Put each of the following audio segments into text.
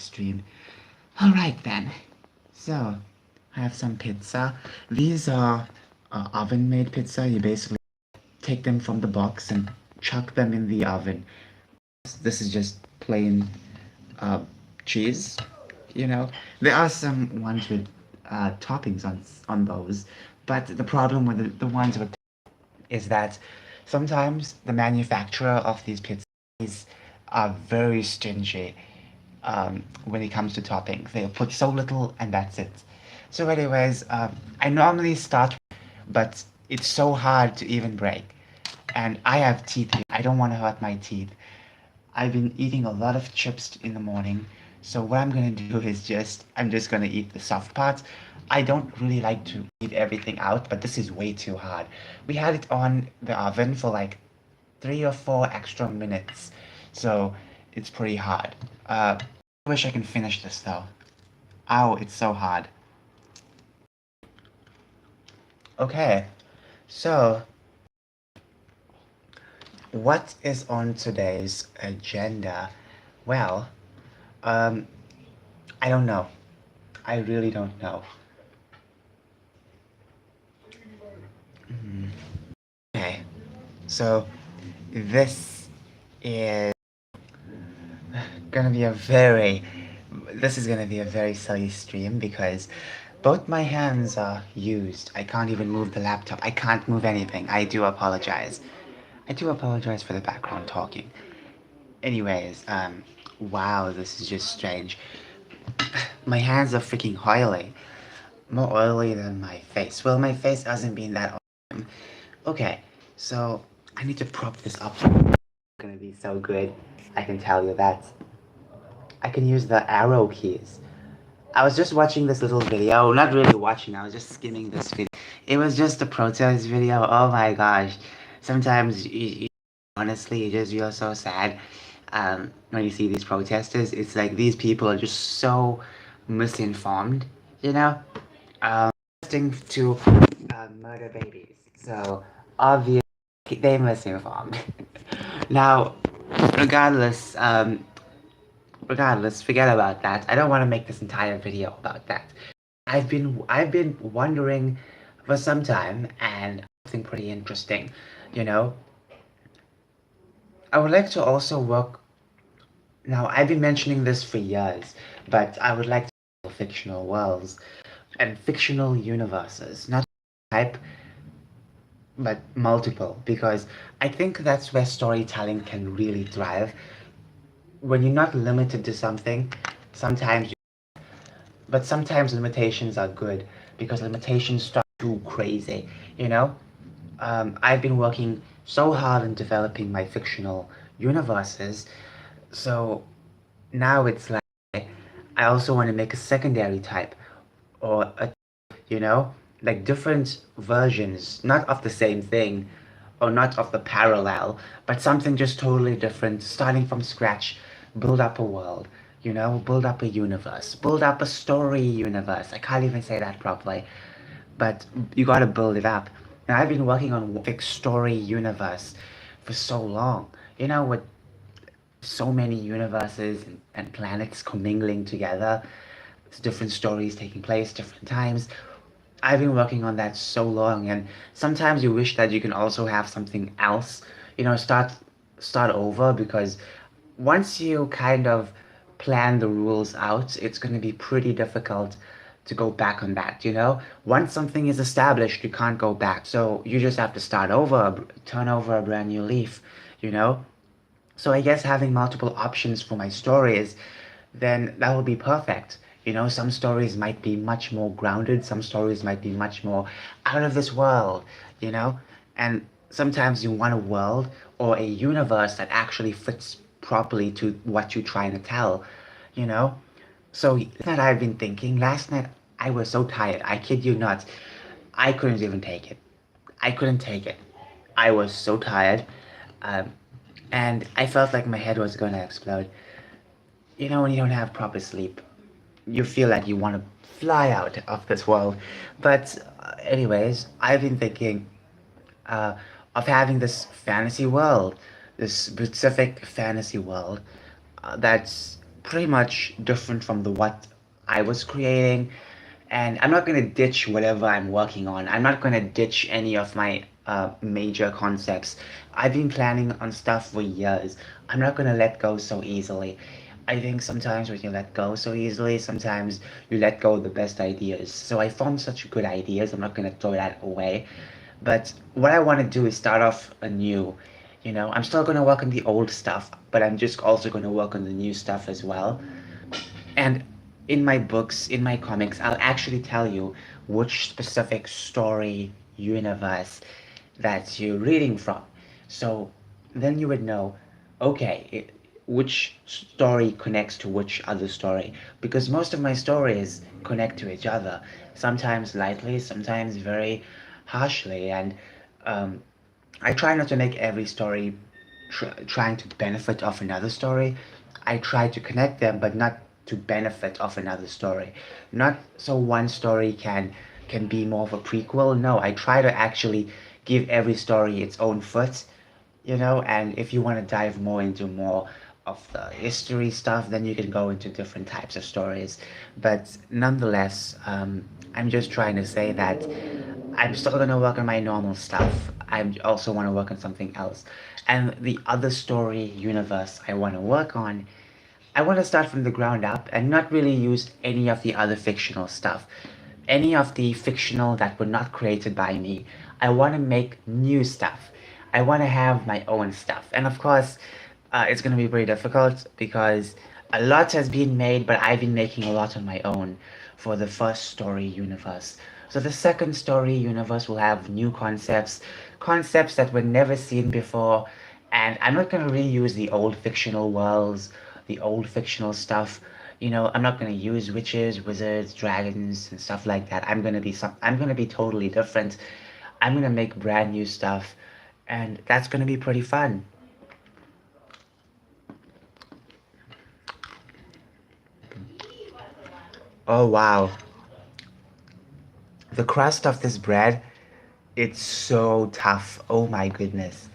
stream. Alright then. So, I have some pizza. These are oven-made pizza. You basically take them from the box and chuck them in the oven. This is just plain uh, cheese. You know, there are some ones with toppings on those, but the problem with the ones with is that sometimes the manufacturer of these pizzas are very stingy when it comes to toppings. They'll put so little and that's it. So anyways, I normally start, but it's so hard to even break. And I have teeth here. I don't want to hurt my teeth. I've been eating a lot of chips in the morning. So what I'm gonna do is I'm just gonna eat the soft parts. I don't really like to eat everything out, but this is way too hard. We had it on the oven for like 3 or 4 extra minutes, so it's pretty hard. I wish I can finish this though. Ow, it's so hard. Okay, so what is on today's agenda? Well, um, I don't know. I really don't know. Okay, so this is gonna be a very this is gonna be a very silly stream because both my hands are used. I can't even move the laptop. I can't move anything. I do apologize. I do apologize for the background talking. Anyways, wow, this is just strange. My hands are freaking oily. More oily than my face. Well, my face hasn't been that oily. Okay, so I need to prop this up. It's gonna be so good. I can tell you that. I can use the arrow keys. I was just watching this little video. Not really watching, I was just skimming this video. It was just a protest video. Oh my gosh. Sometimes, honestly, you just feel so sad when you see these protesters. It's like these people are just so misinformed, you know? Protesting to murder babies. So, obviously, they misinformed. Now, regardless, forget about that. I don't want to make this entire video about that. I've been wondering for some time, and something pretty interesting, you know. I would like to also work. Now, I've been mentioning this for years, but I would like to build fictional worlds and fictional universes, not type, but multiple, because I think that's where storytelling can really thrive. When you're not limited to something, sometimes but sometimes limitations are good because limitations start too crazy, you know? I've been working so hard in developing my fictional universes, so now it's like I also want to make a secondary type or a, you know, like different versions, not of the same thing or not of the parallel, but something just totally different, starting from scratch, build up a world, you know, build up a universe, build up a story universe. I can't even say that properly, but you gotta build it up. And I've been working on a big story universe for so long, you know, with so many universes and planets commingling together, different stories taking place, different times. I've been working on that so long, and sometimes you wish that you can also have something else, you know, start over, because once you kind of plan the rules out, it's going to be pretty difficult to go back on that, you know? Once something is established, you can't go back. So you just have to start over, turn over a brand new leaf, you know? So I guess having multiple options for my stories, then that will be perfect. You know, some stories might be much more grounded, some stories might be much more out of this world, you know? And sometimes you want a world or a universe that actually fits properly to what you're trying to tell, you know? So that I've been thinking, last night I was so tired, I kid you not. I couldn't even take it. I couldn't take it. I was so tired. Um, and I felt like my head was gonna explode. You know, when you don't have proper sleep, you feel like you want to fly out of this world. But, anyways, I've been thinking uh, of having this fantasy world, this specific fantasy world that's pretty much different from the what I was creating, and I'm not gonna ditch whatever I'm working on. I'm not gonna ditch any of my major concepts. I've been planning on stuff for years. I'm not gonna let go so easily. I think sometimes when you let go so easily, sometimes you let go of the best ideas. So I formed such good ideas. I'm not gonna throw that away. But what I want to do is start off anew. I'm still gonna work on the old stuff, but I'm just also gonna work on the new stuff as well. And in my books, in my comics, I'll actually tell you which specific story universe that you're reading from. So then you would know, okay, which story connects to which other story. Because most of my stories connect to each other, sometimes lightly, sometimes very harshly. And um, I try not to make every story trying to benefit off another story. I try to connect them, but not to benefit off another story. Not so one story can be more of a prequel. No, I try to actually give every story its own foot, and if you want to dive more into more of the history stuff, then you can go into different types of stories. But nonetheless, I'm just trying to say that I'm still gonna work on my normal stuff. I also want to work on something else. And the other story universe I want to work on, I want to start from the ground up and not really use any of the other fictional stuff. Any of the fictional that were not created by me. I want to make new stuff. I want to have my own stuff. And of course, it's going to be very difficult because a lot has been made, but I've been making a lot on my own for the first story universe. So the second story universe will have new concepts, concepts that were never seen before, and I'm not going to reuse the old fictional worlds, the old fictional stuff. I'm not going to use witches, wizards, dragons, and stuff like that. I'm going to be totally different. I'm going to make brand new stuff, and that's going to be pretty fun. Oh wow. The crust of this bread, it's so tough. Oh my goodness.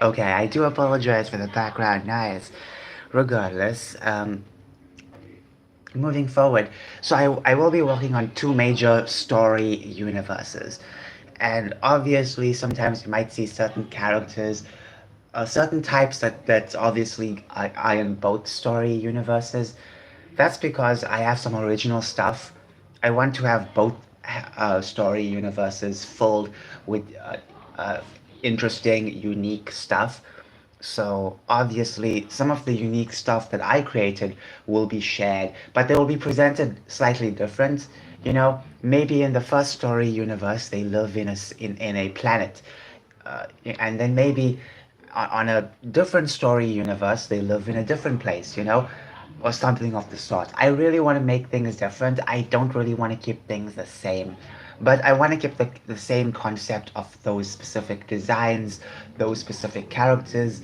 Okay, I do apologize for the background noise. Regardless, moving forward, so I will be working on two major story universes. And obviously, sometimes you might see certain characters, certain types that obviously are in both story universes. That's because I have some original stuff. I want to have both story universes filled with uh, interesting, unique stuff. So obviously, some of the unique stuff that I created will be shared, but they will be presented slightly different. Maybe in the first story universe, they live in a planet, and then maybe on a different story universe, they live in a different place. Or something of the sort. I really want to make things different. I don't really want to keep things the same. But I want to keep the same concept of those specific designs, those specific characters,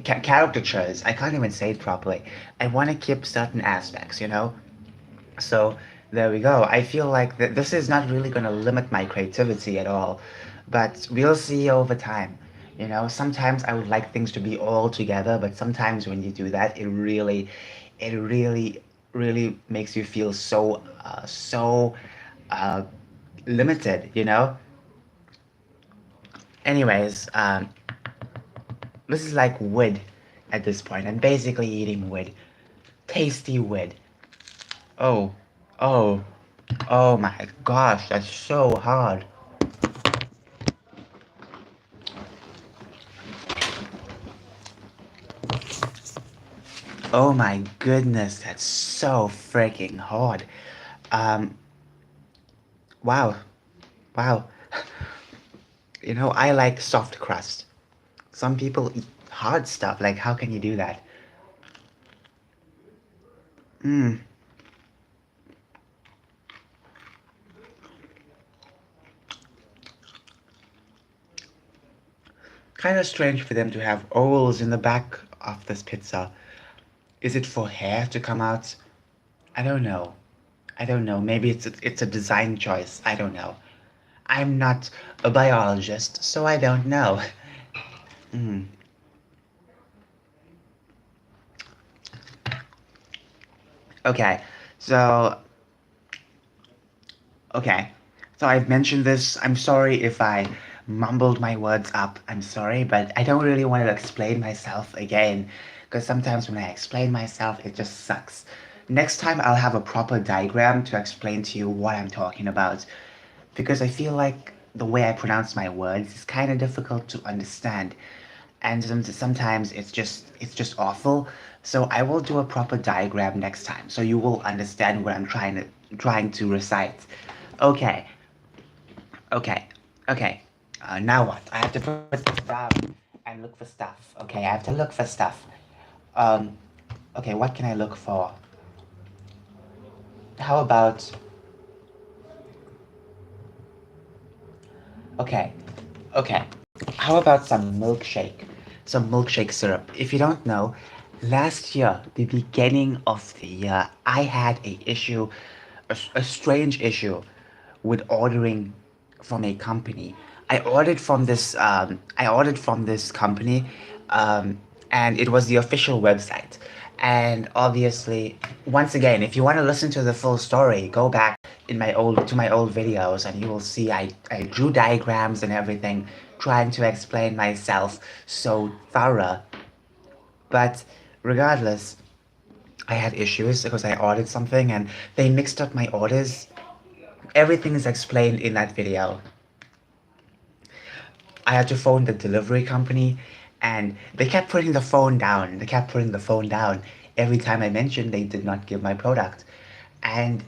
caricatures. I can't even say it properly. I want to keep certain aspects. So there we go. I feel like this is not really going to limit my creativity at all, but we'll see over time. Sometimes I would like things to be all together, but sometimes when you do that, it really makes you feel so uh, limited. Anyways, this is like wood at this point. I'm basically eating wood, tasty wood. Oh, oh, oh my gosh, that's so hard. Oh my goodness, that's so freaking hard. Um, wow, wow. I like soft crust. Some people eat hard stuff. Like, how can you do that? Mmm, kind of strange for them to have holes in the back of this pizza. Is it for hair to come out? I don't know. I don't know. Maybe it's a design choice. I don't know. I'm not a biologist, so I don't know. Mm. Okay, so okay, so I've mentioned this. I'm sorry if I mumbled my words up. I'm sorry, but I don't really want to explain myself again, because sometimes when I explain myself, it just sucks. Next time, I'll have a proper diagram to explain to you what I'm talking about, because I feel like the way I pronounce my words is kind of difficult to understand, and sometimes it's just awful. So I will do a proper diagram next time, so you will understand what I'm trying to recite. Okay, okay, okay. Now what? I have to put this down and look for stuff. Okay, I have to look for stuff. Um, okay, what can I look for? How about okay, okay. How about some milkshake? Some milkshake syrup. If you don't know, last year, the beginning of the year, I had a strange issue with ordering from a company. I ordered from this company, um, and it was the official website. And obviously, once again, if you want to listen to the full story, go back in my old videos, and you will see I drew diagrams and everything, trying to explain myself so thorough. But regardless, I had issues because I ordered something and they mixed up my orders. Everything is explained in that video. I had to phone the delivery company, and they kept putting the phone down. They kept putting the phone down. Every time I mentioned, they did not give my product. And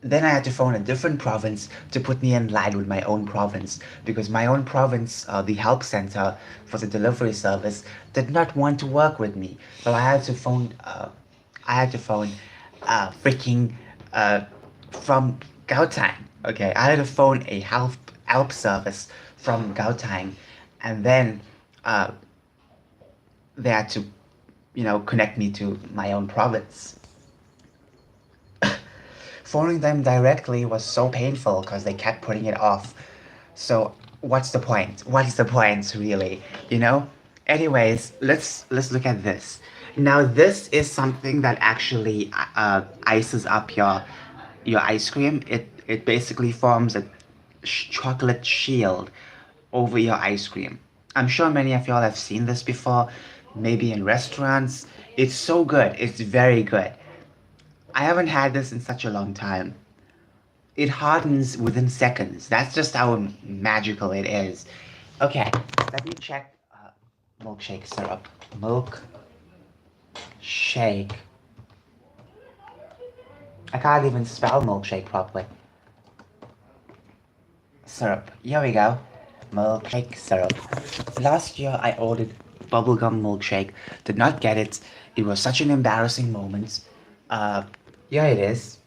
then I had to phone a different province to put me in line with my own province, because my own province, the help center for the delivery service, did not want to work with me. So I had to phone, freaking, uh, from Gauteng. Okay, I had to phone a help service from Gauteng, and then, uh, they had to, connect me to my own province. Phoning them directly was so painful because they kept putting it off. So what's the point? What's the point, really? You know? Anyways, let's look at this. Now this is something that actually ices up your ice cream. It basically forms a chocolate shield over your ice cream. I'm sure many of y'all have seen this before, maybe in restaurants. It's so good. It's very good. I haven't had this in such a long time. It hardens within seconds. That's just how magical it is. Okay, let me check milkshake syrup. Milk shake. I can't even spell milkshake properly. Syrup. Here we go. Milkshake syrup. Last year I ordered bubblegum milkshake. Did not get it. It was such an embarrassing moment. Here it is.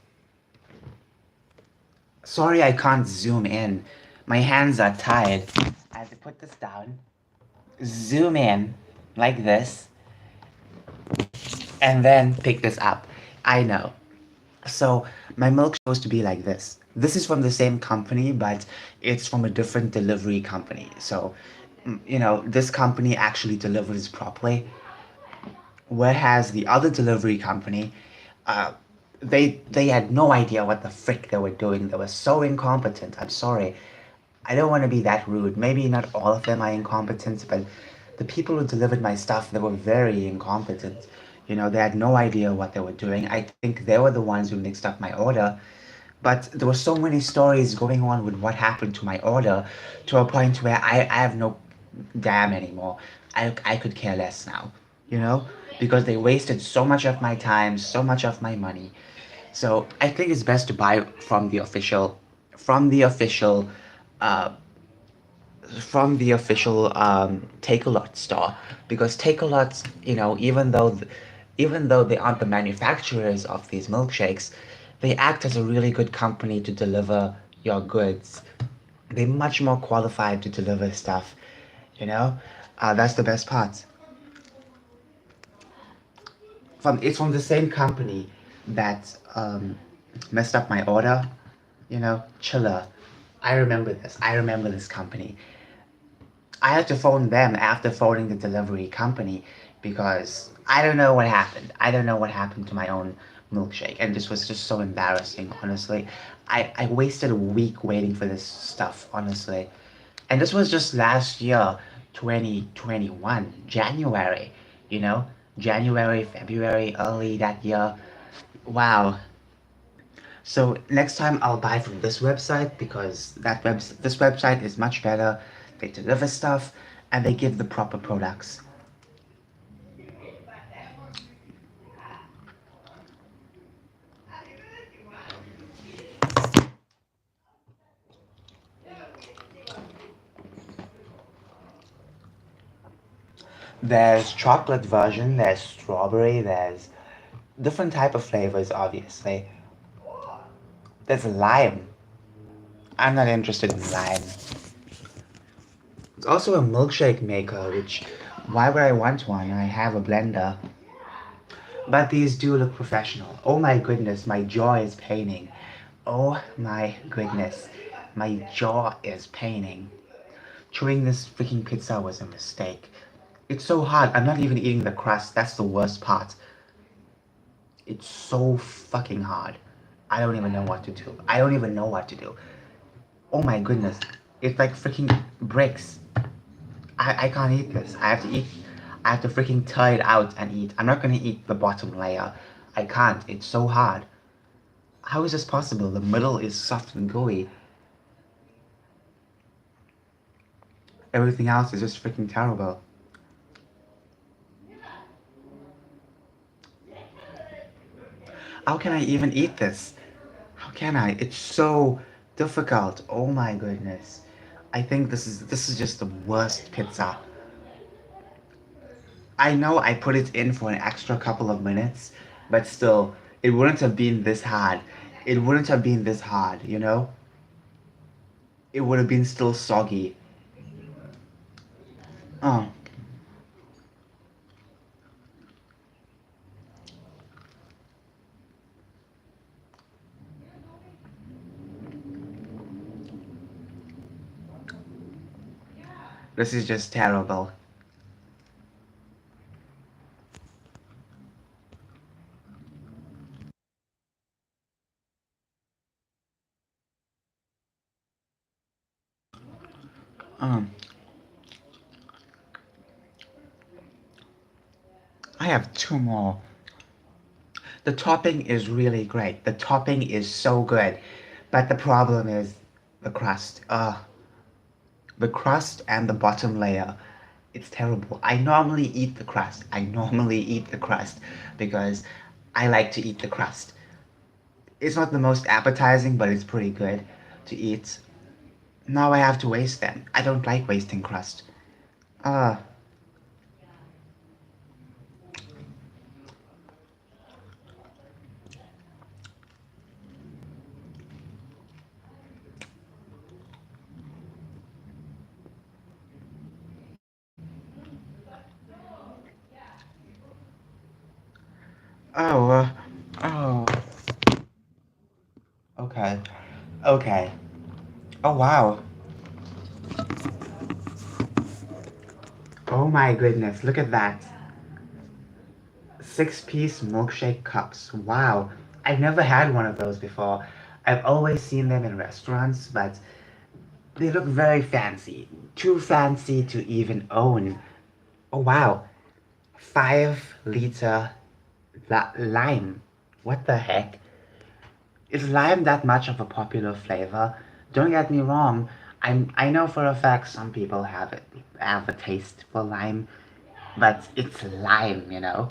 Sorry I can't zoom in. My hands are tired. I have to put this down, zoom in like this, and then pick this up. I know. So my milk is supposed to be like this. This is from the same company, but it's from a different delivery company. So, this company actually delivers properly, whereas the other delivery company, uh, they had no idea what the frick they were doing. They were so incompetent. I'm sorry. I don't want to be that rude. Maybe not all of them are incompetent, but the people who delivered my stuff, they were very incompetent. They had no idea what they were doing. I think they were the ones who mixed up my order. But there were so many stories going on with what happened to my order, to a point where I have no damn anymore. I could care less now, you know? Because they wasted so much of my time, so much of my money. So I think it's best to buy from the official uh, Take a Lot store, because Take a Lot, even though they aren't the manufacturers of these milkshakes, they act as a really good company to deliver your goods. They're much more qualified to deliver stuff, you know. That's the best part. It's from the same company that messed up my order, Chiller. I remember this. I remember this company. I had to phone them after phoning the delivery company because I don't know what happened. I don't know what happened to my own milkshake, and this was just so embarrassing, honestly. I wasted a week waiting for this stuff, honestly. And this was just last year, 2021, January, you know? January, February, early that year. Wow. So next time I'll buy from this website because this website is much better. They deliver stuff and they give the proper products. There's chocolate version, there's strawberry, there's different type of flavors obviously. There's lime. I'm not interested in lime. It's also a milkshake maker, which why would I want one? I have a blender. But these do look professional. Oh my goodness, my jaw is paining. Oh my goodness, my jaw is paining. Chewing this freaking pizza was a mistake. It's so hard. I'm not even eating the crust. That's the worst part. It's so fucking hard. I don't even know what to do. I don't even know what to do. Oh my goodness. It's like freaking bricks. I can't eat this. I have to eat. I have to freaking tear it out and eat. I'm not gonna eat the bottom layer. I can't. It's so hard. How is this possible? The middle is soft and gooey. Everything else is just freaking terrible. How can I even eat this? How can I? It's so difficult. Oh my goodness. I think this is just the worst pizza. I know I put it in for an extra couple of minutes, but still, it wouldn't have been this hard. It wouldn't have been this hard, you know? It would have been still soggy. Oh, this is just terrible. Um, I have two more. The topping is really great. The topping is so good. But the problem is the crust. The crust and the bottom layer. It's terrible. I normally eat the crust. I normally eat the crust because I like to eat the crust. It's not the most appetizing, but it's pretty good to eat. Now I have to waste them. I don't like wasting crust. Ah, oh, oh. Okay, okay. Oh wow. Oh my goodness, look at that. 6-piece milkshake cups. Wow. I've never had one of those before. I've always seen them in restaurants, but they look very fancy. Too fancy to even own. Oh wow. 5-liter lime. What the heck? Is lime that much of a popular flavor? Don't get me wrong. I know for a fact some people have a taste for lime, but it's lime, you know.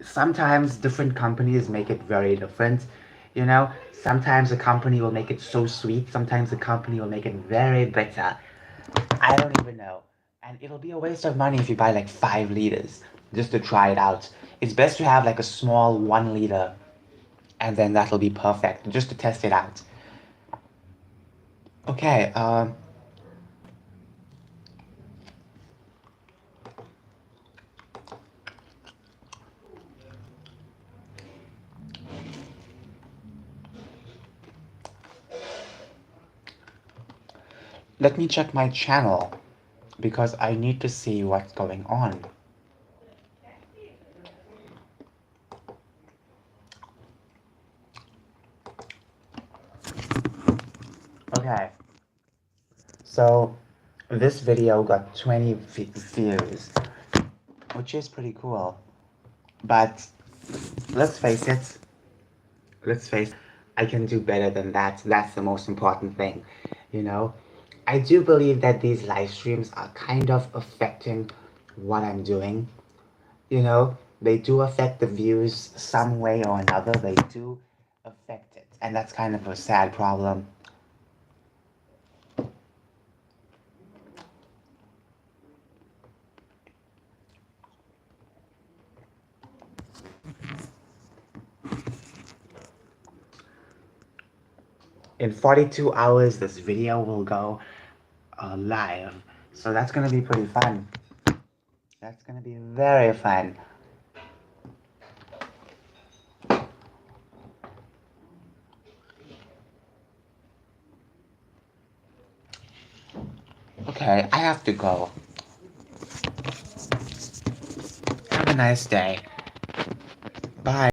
Sometimes different companies make it very different. You know, sometimes a company will make it so sweet, sometimes a company will make it very bitter. I don't even know. And it'll be a waste of money if you buy like 5 liters just to try it out. It's best to have like a small 1 liter and then that'll be perfect just to test it out. Okay, Let me check my channel because I need to see what's going on. Okay, so this video got 20 views, which is pretty cool. But let's face it, I can do better than that. That's the most important thing, you know? I do believe that these live streams are kind of affecting what I'm doing. You know, they do affect the views some way or another. They do affect it. And that's kind of a sad problem. In 42 hours, this video will go live. So that's going to be pretty fun. That's going to be very fun. Okay, I have to go. Have a nice day. Bye.